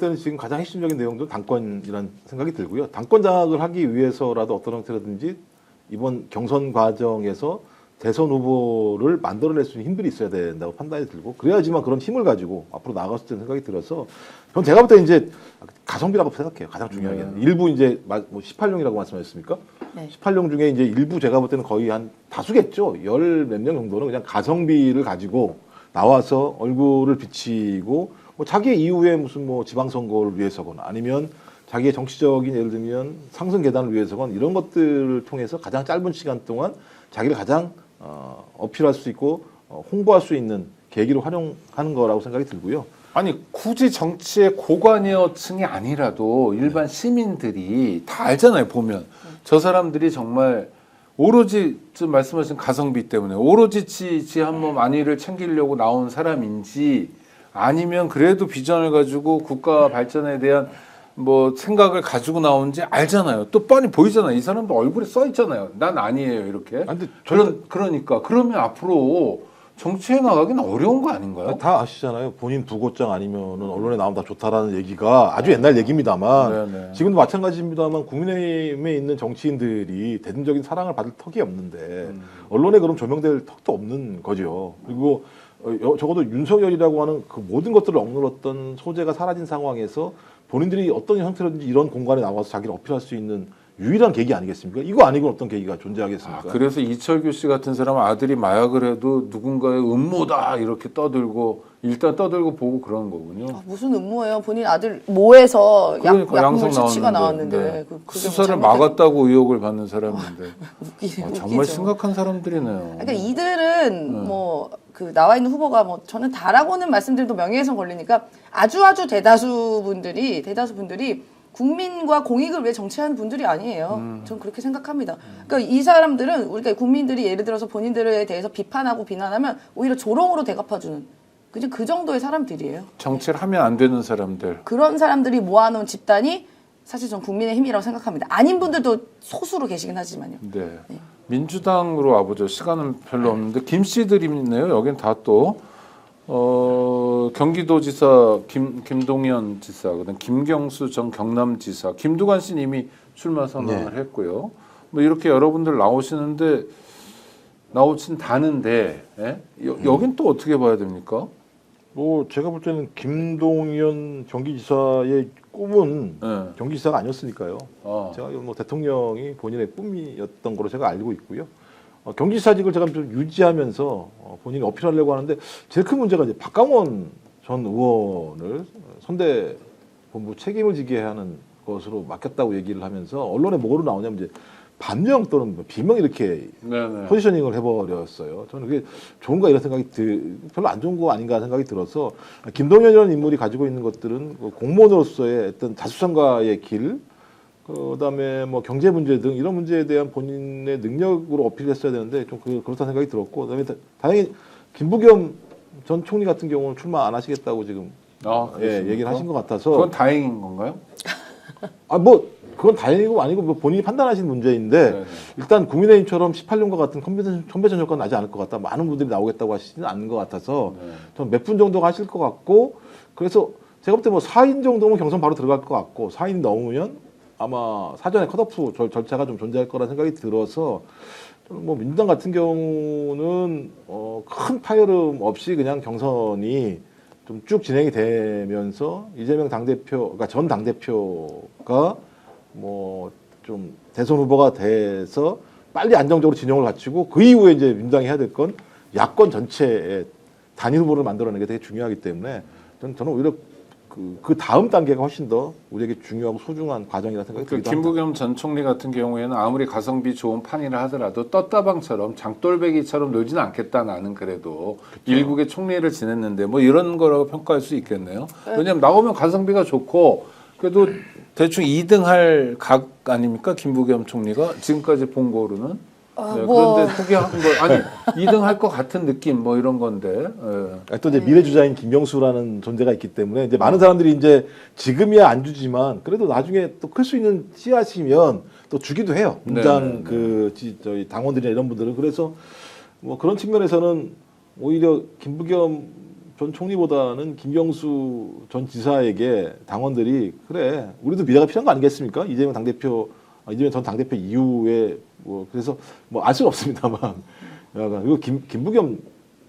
때는 지금 가장 핵심적인 내용도 당권이라는 생각이 들고요. 당권 장악을 하기 위해서라도 어떤 형태라든지 이번 경선 과정에서 대선 후보를 만들어낼 수 있는 힘들이 있어야 된다고 판단이 들고 그래야지만 그런 힘을 가지고 앞으로 나아갈 수 있다는 생각이 들어서 전 제가 볼 때 이제 가성비라고 생각해요. 가장 중요한 게 일부 이제 뭐 18용이라고 말씀하셨습니까? 네. 18용 중에 이제 일부 제가 볼 때는 거의 한 다수겠죠. 열 몇 명 정도는 그냥 가성비를 가지고 나와서 얼굴을 비치고 뭐 자기 이후에 무슨 뭐 지방선거를 위해서거나 아니면 자기의 정치적인 예를 들면 상승 계단을 위해서건 이런 것들을 통해서 가장 짧은 시간 동안 자기를 가장 어필할 수 있고 홍보할 수 있는 계기로 활용하는 거라고 생각이 들고요. 아니 굳이 정치의 고관여층이 아니라도 일반 시민들이 다 알잖아요. 보면 저 사람들이 정말 오로지 좀 말씀하신 가성비 때문에 오로지 지 한 몸 안위를 챙기려고 나온 사람인지 아니면 그래도 비전을 가지고 국가 발전에 대한 뭐 생각을 가지고 나온지 알잖아요. 또 뻔히 보이잖아요. 이 사람도 얼굴에 써 있잖아요. 난 아니에요 이렇게. 근데 그러니까 그러면 앞으로 정치에 나가기는 어려운 거 아닌가요? 다 아시잖아요. 본인 부고장 아니면은 언론에 나오면 다 좋다라는 얘기가 아주 옛날 얘기입니다만 네네. 지금도 마찬가지입니다만 국민의힘에 있는 정치인들이 대중적인 사랑을 받을 턱이 없는데 언론에 그럼 조명될 턱도 없는 거죠. 그리고 적어도 윤석열이라고 하는 그 모든 것들을 억눌렀던 소재가 사라진 상황에서 본인들이 어떤 형태로든지 이런 공간에 나와서 자기를 어필할 수 있는 유일한 계기 아니겠습니까? 이거 아니고는 어떤 계기가 존재하겠습니까? 그래서 이철규 씨 같은 사람은 아들이 마약을 해도 누군가의 음모다 이렇게 떠들고 일단 떠들고 보고 그런 거군요. 무슨 음모예요? 본인 아들 모에서 그러니까 약물 수치가 나왔는데 네. 그게 수사를 뭐 막았다고 의혹을 받는 사람인데 웃기죠. 정말 심각한 사람들이네요. 그러니까 이들은 뭐 그 나와 있는 후보가 뭐 저는 다라고는 말씀드려도 명예훼손 걸리니까 아주 대다수 분들이 국민과 공익을 위해 정치하는 분들이 아니에요. 저는 그렇게 생각합니다. 그러니까 이 사람들은 우리가 국민들이 예를 들어서 본인들에 대해서 비판하고 비난하면 오히려 조롱으로 대갚아주는 그냥 그 정도의 사람들이에요. 정치를 하면 안 되는 사람들. 그런 사람들이 모아놓은 집단이 사실 전 국민의힘이라고 생각합니다. 아닌 분들도 소수로 계시긴 하지만요. 네. 민주당으로 와보죠. 시간은 별로 없는데 김 씨들이 있네요. 여긴 다 또 경기도지사 김동연 지사, 그다음 김경수 전 경남지사, 김두관 씨는 이미 출마 선언을 했고요. 뭐 이렇게 여러분들 나오신다는데 여긴 또 어떻게 봐야 됩니까? 뭐 제가 볼 때는 김동연 경기지사의 꿈은 경기지사가 아니었으니까요. 제가 뭐 대통령이 본인의 꿈이었던 걸로 제가 알고 있고요. 경기지사직을 제가 좀 유지하면서 본인이 어필하려고 하는데 제일 큰 문제가 이제 박강원 전 의원을 선대본부 책임을 지게 하는 것으로 맡겼다고 얘기를 하면서 언론에 뭐로 나오냐면 이제 반명 또는 비명 이렇게 포지셔닝을 해버렸어요. 저는 그게 좋은가 이런 생각이 별로 안 좋은 거 아닌가 생각이 들어서 김동연이라는 인물이 가지고 있는 것들은 공무원으로서의 어떤 자수성가의 길, 그다음에 뭐 경제 문제 등 이런 문제에 대한 본인의 능력으로 어필했어야 되는데 좀 그렇다는 생각이 들었고 그다음에 다행히 김부겸 전 총리 같은 경우는 출마 안 하시겠다고 지금 얘기를 하신 것 같아서 그건 다행인 건가요? 그건 다행이고 아니고 뭐 본인이 판단하신 문제인데 일단 국민의힘처럼 18년과 같은 컨벤션 효과는 나지 않을 것 같다. 많은 분들이 나오겠다고 하시지는 않는 것 같아서 전 몇 분 정도가 하실 것 같고 그래서 제가 볼 때 뭐 4인 정도면 경선 바로 들어갈 것 같고 4인 넘으면 아마 사전에 컷오프 절차가 좀 존재할 거라 생각이 들어서 뭐 민주당 같은 경우는 큰 파열음 없이 그냥 경선이 좀 쭉 진행이 되면서 이재명 당대표, 그러니까 전 당대표가 뭐 좀 대선 후보가 돼서 빨리 안정적으로 진영을 갖추고 그 이후에 이제 민주당이 해야 될 건 야권 전체의 단일 후보를 만들어내는 게 되게 중요하기 때문에 저는 오히려 그 다음 단계가 훨씬 더 우리에게 중요하고 소중한 과정이라 생각이 듭니다. 김부겸 전 총리 같은 경우에는 아무리 가성비 좋은 판이라 하더라도 떴다방처럼 장돌배기처럼 놀지는 않겠다 나는 그래도 일국의 총리를 지냈는데 뭐 이런 거라고 평가할 수 있겠네요. 왜냐하면 나오면 가성비가 좋고 그래도 대충 2등 할 각 아닙니까? 김부겸 총리가 지금까지 본 거로는. 그런데 포기한 거 아니 2등 할 것 같은 느낌 뭐 이런 건데 또 이제 미래주자인 김경수라는 존재가 있기 때문에 이제 많은 사람들이 이제 지금이야 안 주지만 그래도 나중에 또 클 수 있는 씨앗이면 또 주기도 해요. 민주당 저희 당원들이나 이런 분들은 그래서 뭐 그런 측면에서는 오히려 김부겸 전 총리보다는 김경수 전 지사에게 당원들이 그래 우리도 비례가 필요한 거 아니겠습니까? 이재명 전 당대표 이후에 뭐 그래서 뭐 알 수는 없습니다만 그리고 김부겸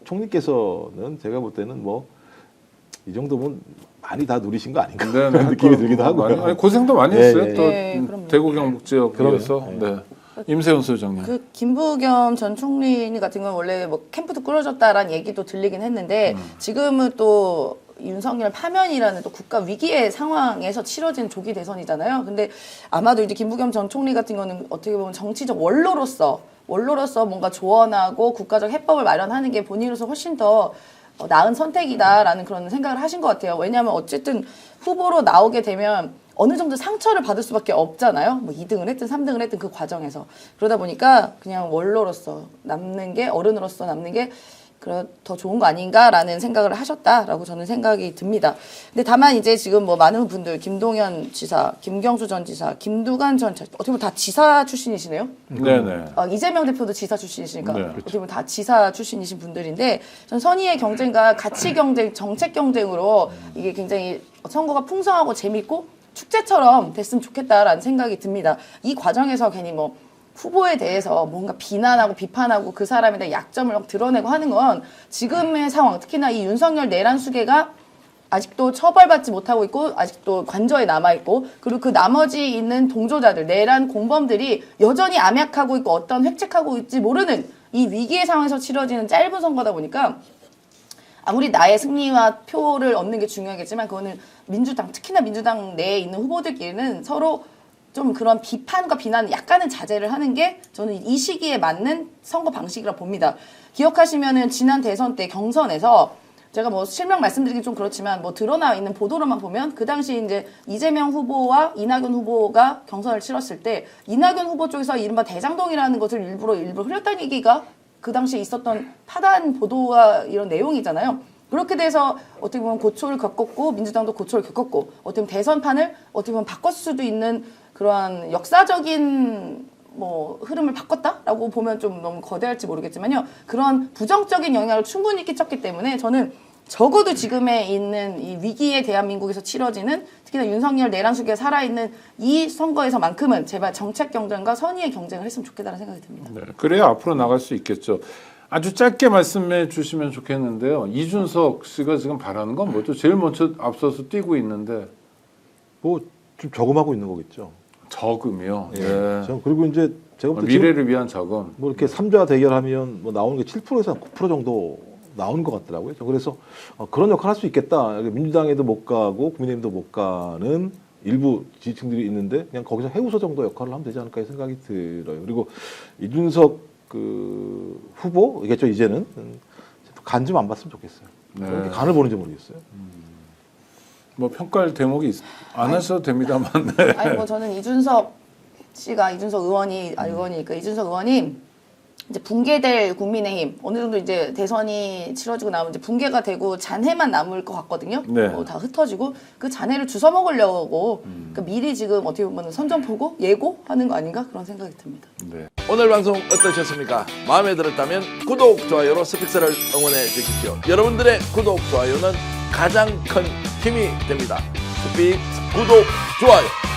총리께서는 제가 볼 때는 뭐 이 정도면 많이 다 누리신 거 아닌가 그런 느낌이 들기도 하고요. 아니, 고생도 많이 했어요. 예, 또 그럼요. 대구 경북 지역에서. 네. 임세훈 소장님. 그 김부겸 전 총리 같은 건 원래 뭐 캠프도 꾸려졌다라는 얘기도 들리긴 했는데 지금은 또 윤석열 파면이라는 또 국가 위기의 상황에서 치러진 조기 대선이잖아요. 근데 아마도 이제 김부겸 전 총리 같은 거는 어떻게 보면 정치적 원로로서 뭔가 조언하고 국가적 해법을 마련하는 게 본인으로서 훨씬 더 나은 선택이다라는 그런 생각을 하신 것 같아요. 왜냐하면 어쨌든 후보로 나오게 되면 어느 정도 상처를 받을 수밖에 없잖아요. 뭐 2등을 했든 3등을 했든 그 과정에서. 그러다 보니까 그냥 원로로서 남는 게 어른으로서 남는 게 더 좋은 거 아닌가라는 생각을 하셨다라고 저는 생각이 듭니다. 근데 다만 이제 지금 뭐 많은 분들 김동연 지사, 김경수 전 지사, 김두관 전 지사 어떻게 보면 다 지사 출신이시네요. 네네. 이재명 대표도 지사 출신이시니까 네. 어떻게 보면 다 지사 출신이신 분들인데 전 선의의 경쟁과 가치 경쟁, 정책 경쟁으로 이게 굉장히 선거가 풍성하고 재밌고 축제처럼 됐으면 좋겠다라는 생각이 듭니다. 이 과정에서 괜히 뭐 후보에 대해서 뭔가 비난하고 비판하고 그 사람에 대한 약점을 막 드러내고 하는 건 지금의 상황, 특히나 이 윤석열 내란 수계가 아직도 처벌받지 못하고 있고 아직도 관저에 남아있고 그리고 그 나머지 있는 동조자들, 내란 공범들이 여전히 암약하고 있고 어떤 획책하고 있지 모르는 이 위기의 상황에서 치러지는 짧은 선거다 보니까 아무리 나의 승리와 표를 얻는 게 중요하겠지만 그거는 특히나 민주당 내에 있는 후보들끼리는 서로 좀 그런 비판과 비난 약간은 자제를 하는 게 저는 이 시기에 맞는 선거 방식이라 봅니다. 기억하시면은 지난 대선 때 경선에서 제가 뭐 실명 말씀드리기 좀 그렇지만 뭐 드러나 있는 보도로만 보면 그 당시 이제 이재명 후보와 이낙연 후보가 경선을 치렀을 때 이낙연 후보 쪽에서 이른바 대장동이라는 것을 일부러 흘렸다는 얘기가 그 당시에 있었던 파단 보도와 이런 내용이잖아요. 그렇게 돼서 어떻게 보면 고초를 겪었고 민주당도 고초를 겪었고 어떻게 보면 대선판을 어떻게 보면 바꿨을 수도 있는 그러한 역사적인 뭐 흐름을 바꿨다라고 보면 좀 너무 거대할지 모르겠지만요. 그런 부정적인 영향을 충분히 끼쳤기 때문에 저는 적어도 지금에 있는 이 위기의 대한민국에서 치러지는 특히나 윤석열 내란 수계가 살아있는 이 선거에서만큼은 제발 정책 경쟁과 선의의 경쟁을 했으면 좋겠다는 생각이 듭니다. 네, 그래야 앞으로 나갈 수 있겠죠. 아주 짧게 말씀해 주시면 좋겠는데요. 이준석 씨가 지금 바라는 건 뭐죠? 제일 먼저 앞서서 뛰고 있는데 뭐 좀 저금하고 있는 거겠죠. 저금이요. 예. 예. 그리고 이제 제가 볼 때 미래를 위한 저금. 뭐 이렇게 3자 대결하면 뭐 나오는 게 7%에서 9% 정도 나오는 것 같더라고요. 그래서 그런 역할 할 수 있겠다. 민주당에도 못 가고 국민의힘도 못 가는 일부 지지층들이 있는데 그냥 거기서 해우소 정도 역할을 하면 되지 않을까 생각이 들어요. 그리고 이준석 그 후보겠죠 이제는 간 좀 안 봤으면 좋겠어요. 네. 이렇게 간을 보는지 모르겠어요. 뭐 평가할 대목이 안 하셔도 됩니다만. 네. 아니 뭐 저는 이준석 의원이 이준석 의원이 이제 붕괴될 국민의힘 어느 정도 이제 대선이 치러지고 나면 이제 붕괴가 되고 잔해만 남을 것 같거든요. 네. 다 흩어지고 그 잔해를 주워 먹으려고 그러니까 미리 지금 어떻게 보면 선전포고 예고하는 거 아닌가 그런 생각이 듭니다. 네. 오늘 방송 어떠셨습니까? 마음에 들었다면 구독, 좋아요로 스픽스를 응원해 주십시오. 여러분들의 구독, 좋아요는 가장 큰 힘이 됩니다. 스픽스 구독, 좋아요.